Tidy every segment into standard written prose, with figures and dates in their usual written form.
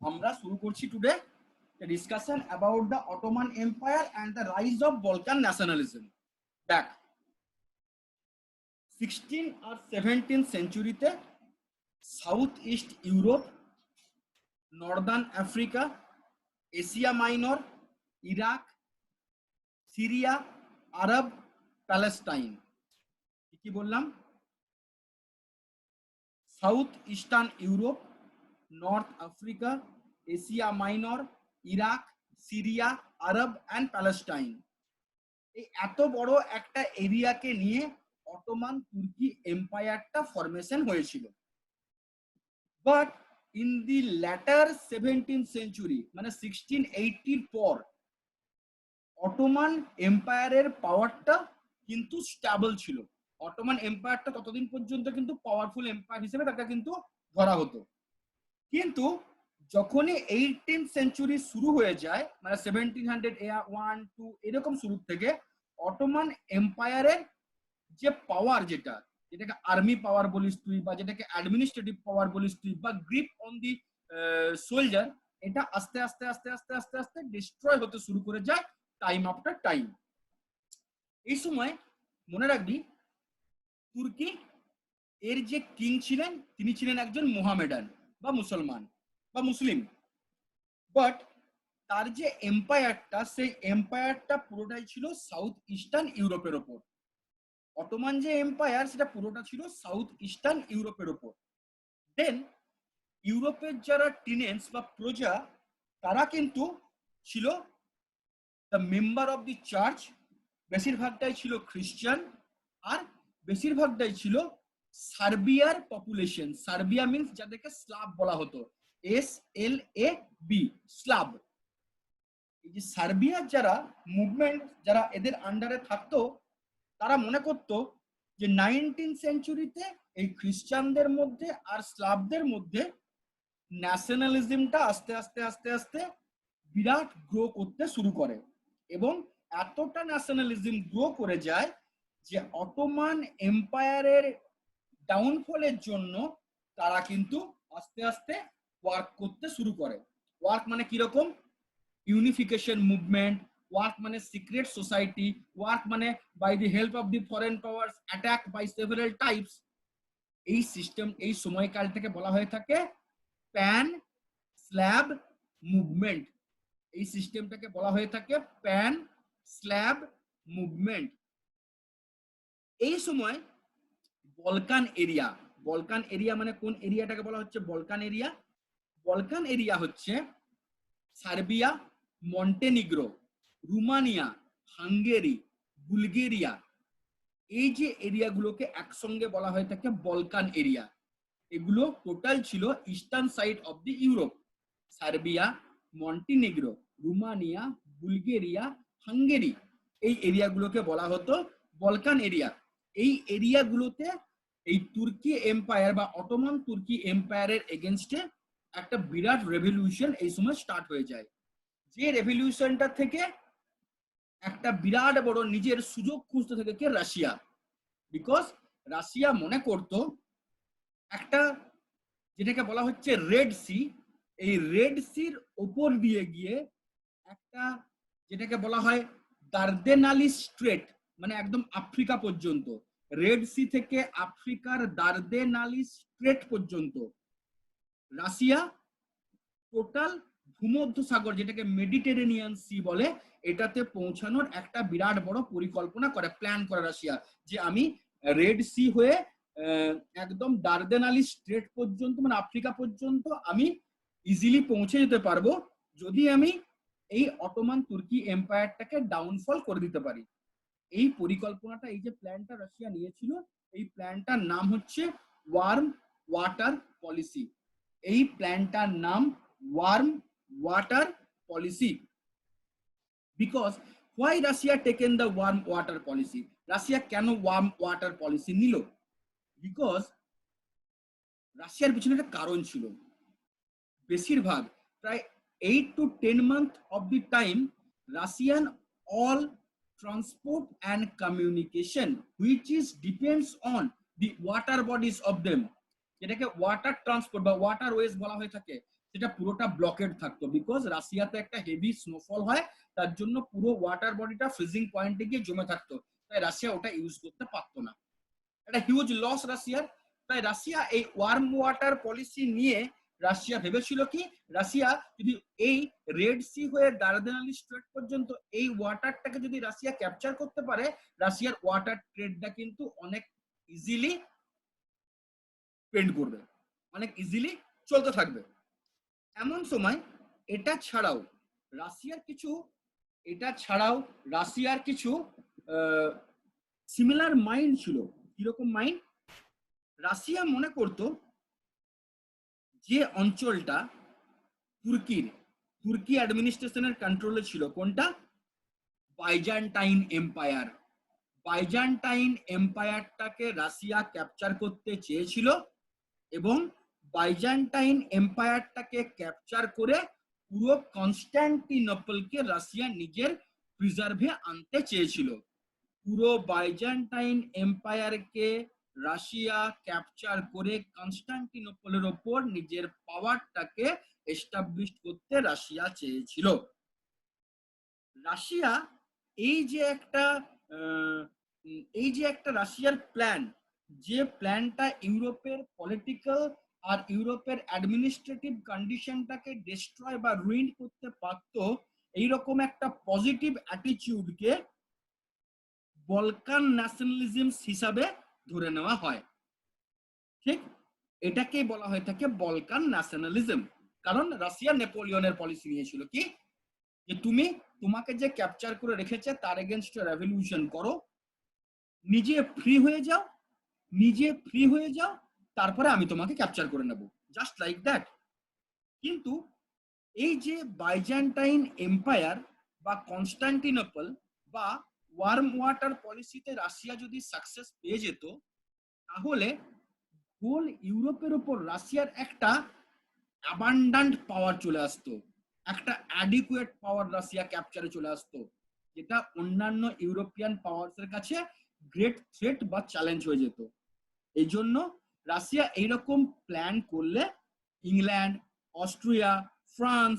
আমরা শুরু করছি today discussion about the Ottoman Empire and the rise of Balkan nationalism. দেখ, 16 আর 17 সেঞ্চুরিতে south east Europe, northern Africa, Asia Minor, Iraq, Syria, Arab, Palestine, কি বললাম? South eastern Europe, north Africa, Asia Minor, Iraq, Syria, Arab and Palestine, এই এত বড় একটা এরিয়াকে নিয়ে অটোমান তুর্কি এম্পায়ারটা ফরমেশন হয়েছিল। But in the latter 17th century, মানে 1680 পর, অটোমান এম্পায়ারের পাওয়ারটা কিন্তু স্টেবল ছিল। অটোমান এম্পায়ারটা ততদিন পর্যন্ত কিন্তু পাওয়ারফুল এম্পায়ার হিসেবে তাকে কিন্তু ধরা হতো। কিন্তু যখনই 18th সেঞ্চুরি শুরু হয়ে যায়, মানে 1701-2 এরকম শুরু থেকে অটোমান এম্পায়ারের যে পাওয়ার, যেটাকে আর্মি পাওয়ার বলিস তুই, বা যেটাকে অ্যাডমিনিস্ট্রেটিভ পাওয়ার বলিস তুই, বা গ্রিপ অন দি সোলজার, এটা আস্তে আস্তে আস্তে আস্তে আস্তে আস্তে ডিস্ট্রয় হতে শুরু করে যায় টাইম আফটার টাইম। এই সময় মনে রাখবি, তুর্কি এর যে কিং ছিলেন তিনি ছিলেন একজন মোহামেডান বা মুসলমান বা মুসলিম। বাট তার যে এম্পায়ারটা, সেই এম্পায়ারটা পুরোটাই ছিল সাউথ ইস্টার্ন ইউরোপের ওপর। অটোমান যে এম্পায়ার, সেটা পুরোটা ছিল সাউথ ইস্টার্ন ইউরোপের ওপর। দেন ইউরোপের যারা টিনেন্স বা প্রজা, তারা কিন্তু ছিল the member of the church, বেশিরভাগটাই ছিল খ্রিস্টান, আর বেশিরভাগটাই ছিল সার্বিয়ার পপুলেশন। সার্বিয়া মিন্স যাদেরকে স্লাব বলা হতো, SLAB, স্লাব। এই যে সার্বিয়ার যারা মুভমেন্ট, যারা এদের আন্ডারে থাকতো, তারা মনে করতো যে 19th সেঞ্চুরিতে এই খ্রিস্টানদের মধ্যে আর স্লাবদের মধ্যে ন্যাশনালিজমটা আস্তে আস্তে আস্তে আস্তে বিরাট গ্রো করতে শুরু করে, এবং এতটা ন্যাশনালিজম গ্রো করে যায় যে অটোমান এম্পায়ারের ডাউনফলের জন্য তারা কিন্তু আস্তে আস্তে ওয়ার্ক করতে শুরু করে। ওয়ার্ক মানে কিরকম? ইউনিফিকেশন মুভমেন্ট, ওয়ার্ক মানে সিক্রেট সোসাইটি, ওয়ার্ক মানে by the help of the foreign powers, attack by several types. এই সিস্টেম, এই সময়কালটাকে বলা হয়ে থাকে প্যান স্ল্যাব মুভমেন্ট। এই সিস্টেমটাকে বলা হয়ে থাকে প্যান স্ল্যাব মুভমেন্ট। এই সময় বলকান এরিয়া, বলকান এরিয়া মানে কোন এরিয়াটাকে বলা হচ্ছে বলকান এরিয়া? বলকান এরিয়া হচ্ছে Serbia, Montenegro, Romania, Hungary, Bulgaria, এই যে এরিয়াগুলোকে একসঙ্গে বলা হয়ে থাকে বলকান এরিয়া। এগুলো টোটাল ছিল eastern side of the Europe. Serbia, Montenegro, Romania, Bulgaria, Hungary, এই এরিয়াগুলোকে বলা হতো বলকান এরিয়া। এই এরিয়াগুলোতে এই তুর্কি এম্পায়ার বা অটোমান তুর্কি এম্পায়ারের এগেনস্টে একটা বিরাট রেভলিউশন এই সময় স্টার্ট হয়ে যায়। যে রেভলিউশনটা থেকে একটা বিরাট বড় নিজের সুযোগ খুঁজতে থাকে কে? রাশিয়া। বিকজ রাশিয়া মনে করতো একটা, যেটাকে বলা হচ্ছে রেড সি, এই রেড সির ওপর দিয়ে গিয়ে একটা, যেটাকে বলা হয় দার্দেনালি স্ট্রেট, মানে একদম আফ্রিকা পর্যন্ত, রেড সি থেকে আফ্রিকার দার্দেনালি স্ট্রেট পর্যন্ত রাশিয়া টোটাল ভূমধ্য সাগর, যেটাকে মেডিটেরেনিয়ান সি বলে, এটাতে পৌঁছানোর একটা বিরাট বড় পরিকল্পনা করে, প্ল্যান করে রাশিয়া, যে আমি রেড সি হয়ে একদম দার্দেনালি স্ট্রেট পর্যন্ত, মানে আফ্রিকা পর্যন্ত আমি ইজিলি পৌঁছে যেতে পারবো যদি আমি এই অটোমান তুর্কি এম্পায়ারটাকে ডাউনফল করে দিতে পারি। এই পরিকল্পনাটা, এই যে প্ল্যানটা রাশিয়া নিয়েছিল, এই প্ল্যানটার নাম হচ্ছে ওয়ার্ম ওয়াটার পলিসি। এই প্ল্যানটার নাম worm water policy. Because why Russia taken the warm water policy? Russia কেন ওয়ার্ম ওয়াটার পলিসি নিল? বিকজ রাশিয়ার পিছনে একটা কারণ ছিল। বেশিরভাগ, প্রায় 8 to 10 month of the time, Russian all transport and communication which is depends on the water bodies of them, যেটাকে ওয়াটার ট্রান্সপোর্ট বা ওয়াটার ওয়েজ বলা হয়ে থাকে, সেটা পুরোটা ব্লকেড থাকতো, বিকজ রাশিয়াতে একটা হেভি স্নোফল হয়, তার জন্য পুরো ওয়াটার বডিটা ফ্রিজিং পয়েন্টে গিয়ে জমে থাকতো, তাই রাশিয়া ওটা ইউজ করতে পারতো না। একটা হিউজ লস রাশিয়ার। তাই রাশিয়া এই ওয়ার্ম ওয়াটার পলিসি নিয়ে রাশিয়া ভেবেছিল কি, রাশিয়া যদি এই রেড সি হয়ে দার্দানালি স্ট্রেট পর্যন্ত এই ওয়াটারটাকে যদি রাশিয়া ক্যাপচার করতে পারে, রাশিয়ার ওয়াটার ট্রেডটা কিন্তু অনেক ইজিলি পেন্ট করবে, অনেক ইজিলি চলতে থাকবে। এমন সময় এটা ছাড়াও রাশিয়ার কিছু এটা ছাড়াও রাশিয়ার কিছু সিমিলার মাইন্ড ছিল। কিরকম মাইন্ড? রাশিয়া মনে করত যে অঞ্চলটা তুর্কি অ্যাডমিনিস্ট্রেশনের কন্ট্রোলে ছিল, কোনটা? Byzantine Empire. বাইজান্টাইন এম্পায়ারটাকে রাশিয়া ক্যাপচার করতে চেয়েছিল এবং বাইজান্টাইন এম্পায়ারটাকে ক্যাপচার করে পুরো কনস্ট্যান্টিনোপলকে রাশিয়া নিজের প্রিজার্ভে আনতে চেয়েছিল। পুরো বাইজান্টাইন এম্পায়ারকে রাশিয়া ক্যাপচার করে কনস্ট্যান্টিনোপলের ওপর নিজের পাওয়ারটাকে এস্টাবলিশ করতে রাশিয়া চেয়েছিল। রাশিয়া এই যে একটা রাশিয়ার প্ল্যান, যে প্ল্যানটা ইউরোপের পলিটিক্যাল আর ইউরোপের অ্যাডমিনিস্ট্রেটিভ কন্ডিশনটাকে ডিস্ট্রয় বা রুইন করতে পারত, এইরকম একটা পজিটিভ অ্যাটিটিউডকে বলকান ন্যাশনালিজম হিসাবে ধরে নেওয়া হয়। ঠিক, এটাকেই বলা হয়ে থাকে বলকান ন্যাশনালিজম। কারণ রাশিয়া নেপোলিয়নের পলিসি নিয়েছিল কি, যে তোমাকে যে ক্যাপচার করে রেখেছে তার এগেনস্টে রেভলিউশন করো, নিজে ফ্রি হয়ে যাও, তারপরে আমি তোমাকে ক্যাপচার করে নেব, জাস্ট লাইক দ্যাট। কিন্তু এই যে বাইজান্টাইন এম্পায়ার বা কনস্ট্যান্টিনোপল বা ওয়ার্ম ওয়াটার পলিসিতে রাশিয়া যদি সাকসেস পেয়ে যেত, তাহলে হোল ইউরোপের উপর রাশিয়ার একটা অ্যাবান্ডান্ট পাওয়ার চলে আসতো, একটা অ্যাডিকুয়েট পাওয়ার রাশিয়া ক্যাপচারে চলে আসতো, যেটা অন্যান্য ইউরোপিয়ান পাওয়ারসের কাছে গ্রেট থ্রেট বা চ্যালেঞ্জ হয়ে যেত। এই জন্য রাশিয়া এইরকম প্ল্যান করলে ইংল্যান্ড, অস্ট্রিয়া, ফ্রান্স,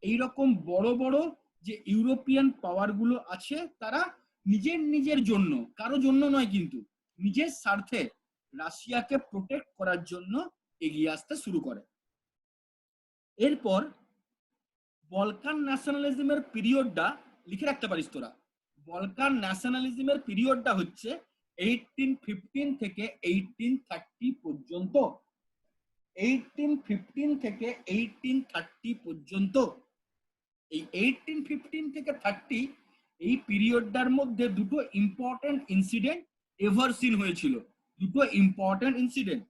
এইরকম বড় বড় যে ইউরোপিয়ান পাওয়ারগুলো আছে, তারা নিজের জন্য, কারো জন্য নয়, কিন্তু নিজের স্বার্থে রাশিয়াকে প্রোটেক্ট করার জন্য এগিয়ে আসতে শুরু করে। এরপর বলকান ন্যাশনালিজমের পিরিয়ডটা লিখে রাখতে পারিস তোরা। বলকান ন্যাশনালিজমের পিরিয়ডটা হচ্ছে 1815 থেকে 1830 পর্যন্ত। 1815 থেকে 1830 পর্যন্ত। এই 1815 থেকে 30 এই পিরিয়ডটার মধ্যে দুটো ইম্পর্টেন্ট ইনসিডেন্ট এভার সিন হয়েছিল। দুটো ইম্পর্টেন্ট ইনসিডেন্ট।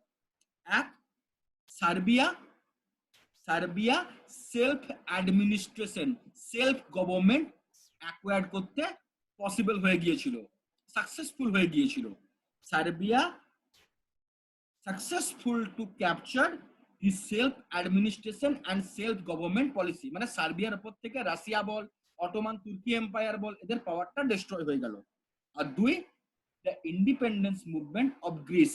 এক, Serbia self administration, self government acquire করতে পসিবল হয়ে গিয়েছিল, সাকসেসফুল হয়ে গিয়েছিল। Serbia successful to capture the self administration and self government policy, মানে সার্বিয়ার উপর থেকে রাশিয়া বল, অটোমান তুর্কি এম্পায়ার বল, এদের পাওয়ারটা ডিস্ট্রয় হয়ে গেল। আর দুই, the independence movement of Greece,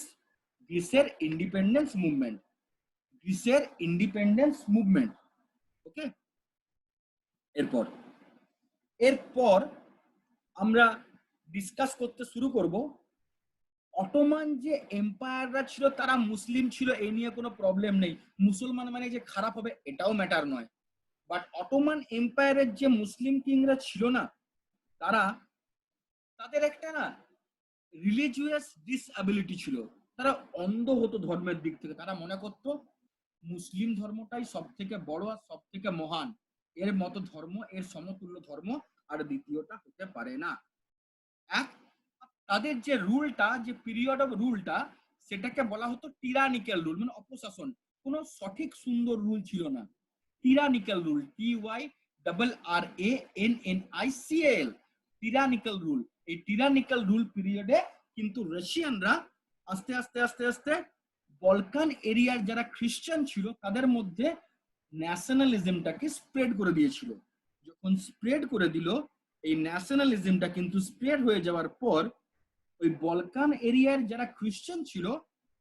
গ্রিসের ইন্ডিপেন্ডেন্স মুভমেন্ট। ওকে, এরপর আমরা ডিসকাস করতে শুরু করব অটোমান যে এম্পায়াররা ছিল তারা মুসলিম ছিল, এই নিয়ে কোনো প্রবলেম নেই। মুসলমান মানে যে খারাপ হবে এটাও ম্যাটার নয়। বাট অটোমান এম্পায়ারের যে মুসলিম কিংরা ছিল না, তাদের একটা না রিলিজিয়াস ডিসএবিলিটি ছিল, তারা অন্ধ হতো ধর্মের দিক থেকে। তারা মনে করত মুসলিম ধর্মটাই সব থেকে বড় আর সব থেকে মহান, এর মতো ধর্ম, এর সমতুল্য ধর্ম আর দ্বিতীয়টা হতে পারে না। এক, তাদের যে রুলটা, যে পিরিয়ড অফ রুলটা, সেটাকে বলা হতো টিরানিক্যাল রুল, মানে অপশাসন। কোনো সঠিক সুন্দর রুল ছিল না। টিরানিক্যাল রুল, TYRRANNICAL, টিরানিক্যাল রুল। এই টিরানিক্যাল রুল পিরিয়ডে কিন্তু রাশিয়ানরা আস্তে আস্তে আস্তে আস্তে বলকান এরিয়ার যারা খ্রিস্টান ছিল তাদের মধ্যে ন্যাশনালিজমটাকে স্প্রেড করে দিয়েছিল। যখন স্প্রেড করে দিল, এই ন্যাশনালিজমটা কিন্তু স্প্রেড হয়ে যাওয়ার পর ওই বলকান এরিয়ার যারা খ্রিস্টান ছিল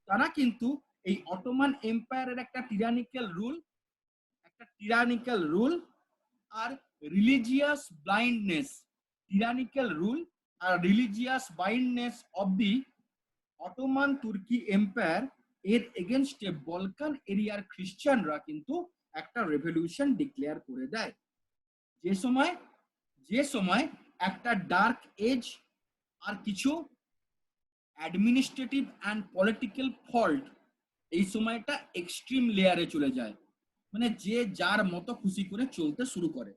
তারা কিন্তু এই অটোমান এম্পায়ারের একটা টিরানিক্যাল রুল একটা টিরানিক্যাল রুল আর রিলিজিয়াস ব্লাইন্ডনেস, টিরানিক্যাল রুল আর religious blindness of the Ottoman তুর্কি এম্পায়ার এর এগেনস্টে বলকান এরিয়ার খ্রিস্টানরা কিন্তু একটা রেভলিউশন ডিক্লেয়ার করে দেয়। যে সময় একটা ডার্ক এজ আর কিছু অ্যাডমিনিস্ট্রেটিভ অ্যান্ড পলিটিক্যাল ফল্ট এই সময়টা এক্সট্রিম লেয়ারে চলে যায়, মানে যে যার মতো খুশি করে চলতে শুরু করে।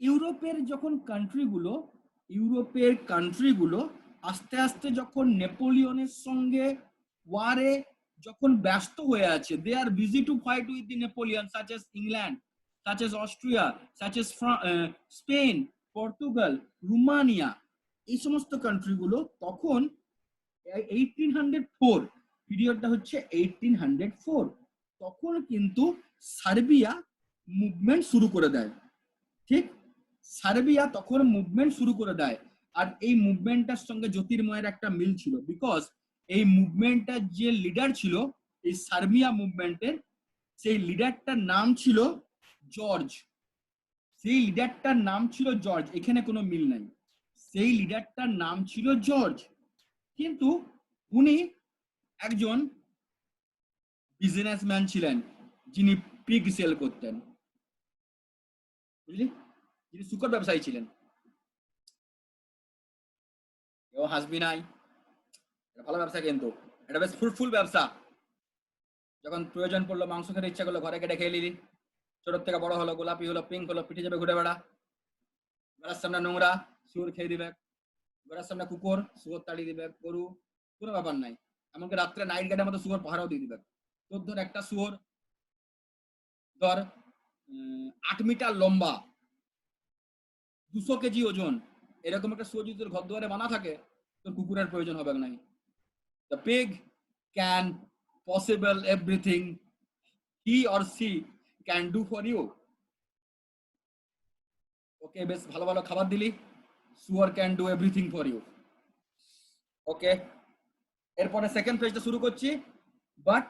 ইউরোপের কান্ট্রিগুলো আস্তে আস্তে যখন নেপোলিয়নের সঙ্গে ওয়ারে যখন ব্যস্ত হয়ে আছে, they are busy to fight with the Napoleon, such as England, such as Austria, such as Spain, Portugal, Romania, এই সমস্ত কান্ট্রিগুলো তখন 1804 পিরিয়ডটা হচ্ছে 1804, তখন কিন্তু সার্বিয়া মুভমেন্ট শুরু করে দেয়। ঠিক, সার্বিয়া তখন মুভমেন্ট শুরু করে দেয়। আর এই মুভমেন্টটার সঙ্গে জ্যোতির্ময়ের একটা মিল ছিল, বিকজ এই মুভমেন্টটার যে লিডার ছিল এই সার্বিয়া মুভমেন্টের, সেই লিডারটার নাম ছিল জর্জ। এখানে কোনো মিল নাই, সেই লিডারটার নাম ছিল জর্জ, কিন্তু উনি একজন বিজনেসম্যান ছিলেন যিনি পিগ সেল করতেন, বুঝলি, যিনি শুকর ব্যবসায়ী ছিলেন। কেউ হাসবি নাই, এটা ভালো ব্যবসা, কিন্তু এটা বেশ ফ্রুটফুল ব্যবসা। যখন প্রয়োজন পড়লো, মাংস খেতে ইচ্ছা করলো, ঘরে কেটে খেয়ে নিলি, ছোট থেকে বড় হলো, গোলাপি হলো, পিঙ্ক হলো, পিঠে যাবে ঘুরে বেড়া, ঘরের সামনে নোংরা, শুয়োর খেয়ে দিবে, ঘরের সামনে কুকুর, শুয়োর তাড়িয়ে দিবে, গরু, কোনো ব্যাপার নাই, এমনকি রাত্রে নাইট গার্ডের মতো শুয়োর পাহারাও দিয়ে দিবে। তোর ধর একটা শুয়োর ধর 8 মিটার লম্বা, 200 কেজি ওজন, এরকম একটা শুয়োর যদি তোর ঘর দুয়ারে বানা থাকে, তোর কুকুরের প্রয়োজন হবে না। The pig can possible everything he or she can do for you. ওকে, বেশ ভালো ভালো খাবার দিলি, শুয়োর can do everything for you. Okay, এরপরে সেকেন্ড পেজটা শুরু করছি, বাট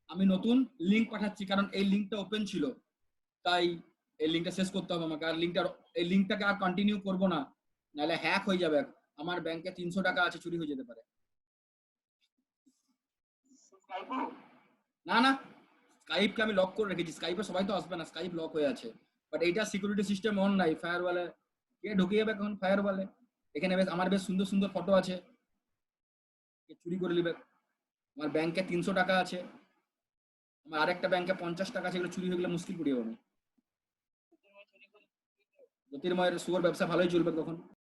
আমি নতুন লিঙ্ক পাঠাচ্ছি, কারণ এই লিঙ্কটা ওপেন ছিল, তাই এই লিঙ্কটা শেষ করতে হবে আমাকে। আর এই লিঙ্কটাকে আর কন্টিনিউ করবো না, নাহলে হ্যাক হয়ে যাবে। আমার ব্যাংকে 300 টাকা আছে, চুরি হয়ে যেতে পারে। না না, স্কাইপকে আমি লক করে রেখেছি, স্কাইপে সবাই তো আসবে না, স্কাইপ লক হয়ে আছে, বাট এইটা সিকিউরিটি সিস্টেম অন নাই। ফায়ারওয়ালে কে ঢুকে যাবে এখন? ফায়ারওয়ালে এখানে বেশ আমার বেশ সুন্দর সুন্দর ফটো আছে, কে চুরি করে নেবে। আমার ব্যাংকে 300 টাকা আছে, আমার আরেকটা ব্যাংকে 50 টাকা আছে, এগুলো চুরি হয়ে গেলে মুশকিল পড়ে যাবে। জ্যোতির্ময়ের শুয়োর ব্যবসা ভালোই চলবে তখন।